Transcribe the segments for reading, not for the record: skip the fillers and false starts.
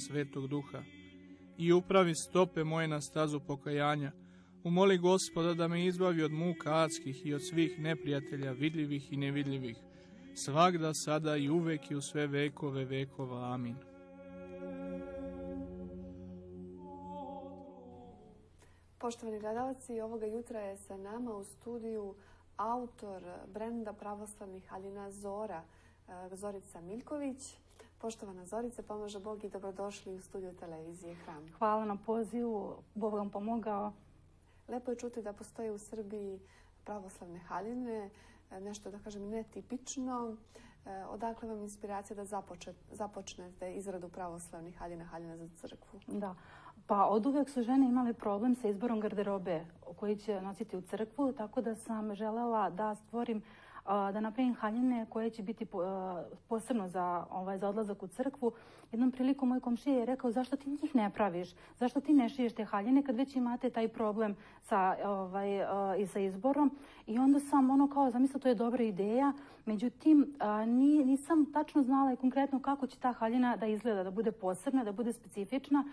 Svetog Duha i upravi stope moje na stazu pokajanja. Umoli Gospoda da me izbavi od muka adskih i od svih neprijatelja vidljivih i nevidljivih, svagda, sada i uvek i u sve vekove vekova. Amin. Poštovani gledalci, ovoga jutra je sa nama u studiju autor brenda pravoslavnih haljina Zora, Zorica Miljković. Poštovana Zorice, pomaže Bog i dobrodošli u studiju televizije Hram. Hvala na pozivu, Bog vam pomogao. Lepo je čuti da postoje u Srbiji pravoslavne haljine, nešto da kažem netipično. Odakle vam inspiracija da započnete izradu pravoslavnih haljina, haljina za crkvu? Da, pa od uvek su žene imale problem sa izborom garderobe koji će nositi u crkvu, tako da sam želela da stvorim, da napravim haljine koje će biti posebno za odlazak u crkvu. Jednom prilikom moj komšija je rekao, zašto ti njih ne praviš? Zašto ti ne šiješ te haljine kad već imate taj problem i sa izborom? I onda sam zamislila, to je dobra ideja. Međutim, nisam tačno znala i konkretno kako će ta haljina da izgleda, da bude posebna, da bude specifična,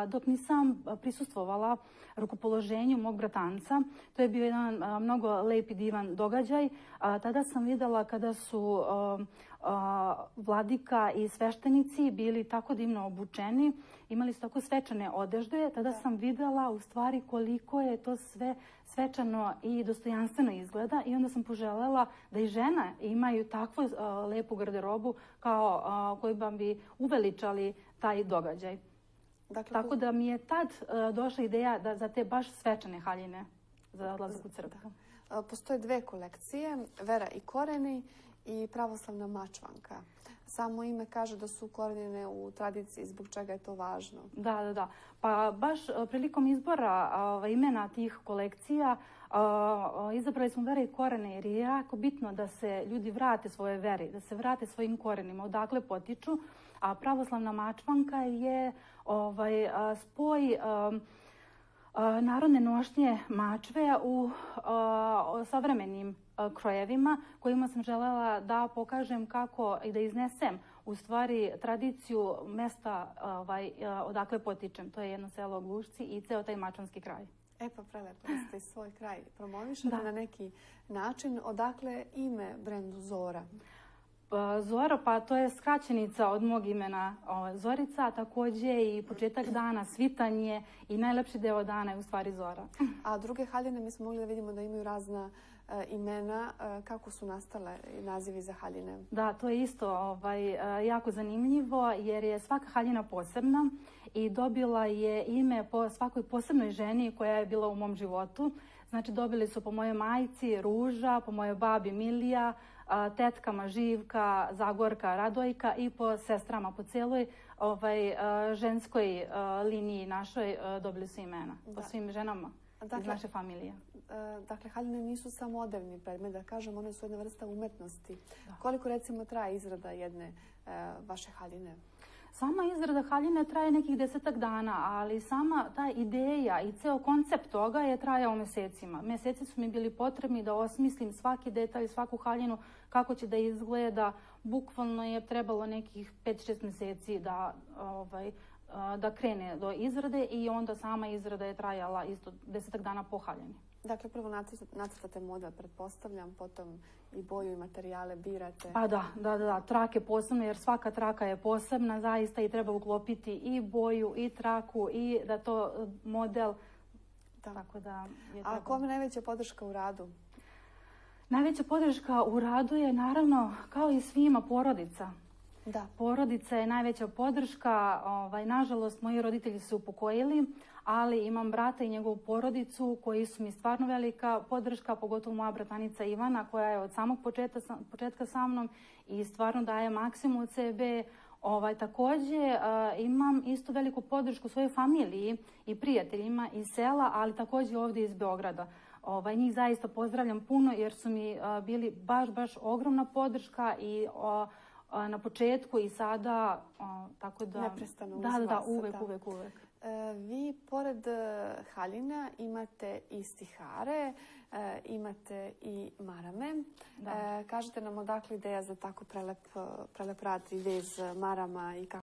dok nisam prisustvovala rukopoloženju mog bratanca. To je bio jedan mnogo lep i divan događaj. Tada sam videla kada su vladika i sveštenici bili tako divno obučeni, imali su tako svečane odežde. Tada sam videla u stvari koliko je to sve svečano i dostojanstveno izgleda i onda sam poželjela da i žene imaju takvu lepu garderobu koji bi uveličali taj događaj. Tako da mi je tad došla ideja za te baš svečane haljine za odlazak u crkvu. Postoje dve kolekcije, Vera i koreni i pravoslavna mačvanka. Samo ime kaže da su ukorenjene u tradiciji, zbog čega je to važno. Da. Pa baš prilikom izbora imena tih kolekcija izabrali smo Vera i korene jer je jako bitno da se ljudi vrate svoje veri, da se vrate svojim korenima, odakle potiču. A pravoslavna mačvanka je spoj narodne nošnje mačve u savremenim krojevima kojima sam želela da pokažem kako i da iznesem u stvari tradiciju mesta odakle potičem. To je jedno selo Glušci i ceo taj mačvanski kraj. Pa prelepo da ste svoj kraj promovišete na neki način. Odakle ime brendu Zora? Zora, pa to je skraćenica od mog imena Zorica, a takođe i početak dana, svitanje i najlepši deo dana je u stvari Zora. A druge haljine mi smo mogli da vidimo da imaju razna imena. Kako su nastale nazivi za haljine? Da, to je isto jako zanimljivo jer je svaka haljina posebna i dobila je ime po svakoj posebnoj ženi koja je bila u mom životu. Znači dobili su po mojoj majci Ruža, po mojoj babi Milija, tetkama Živka, Zagorka, Radojka i po sestrama, po celoj ženskoj liniji našoj dobili su imena, po svim ženama iz naše familije. Dakle, haljine nisu samo odevni predmet, da kažem, one su jedna vrsta umetnosti. Koliko recimo traje izrada jedne vaše haljine? Sama izrada haljine traje nekih 10 dana, ali sama ta ideja i ceo koncept toga je trajao mesecima. Meseci su mi bili potrebni da osmislim svaki detalj, svaku haljinu, kako će da izgleda. Bukvalno je trebalo nekih 5-6 meseci da krene do izrade i onda sama izrada je trajala isto 10 dana po haljini. Dakle, prvo nacrtate model, pretpostavljam, potom i boju i materijale birate. Pa da, trake posebno, jer svaka traka je posebna zaista i treba uklopiti i boju i traku i da to model, tako da je tako. A kome najveća podrška u radu? Najveća podrška u radu je naravno, kao i svima, porodica. Da. Porodica je najveća podrška. Nažalost, moji roditelji su upokojili, ali imam brata i njegovu porodicu koji su mi stvarno velika podrška, pogotovo moja bratanica Ivana koja je od samog početka sa mnom i stvarno daje maksimum od sebe. Takođe imam isto veliku podršku svojoj familiji i prijateljima iz sela, ali takođe ovde iz Beograda. Njih zaista pozdravljam puno jer su mi bili baš ogromna podrška i na početku i sada, tako da... Neprestano uz vas. Da, uvek. Vi, pored haljina, imate i stihare, imate i marame. Kažete nam odakle ideja za tako prelep rad i vez marama i kako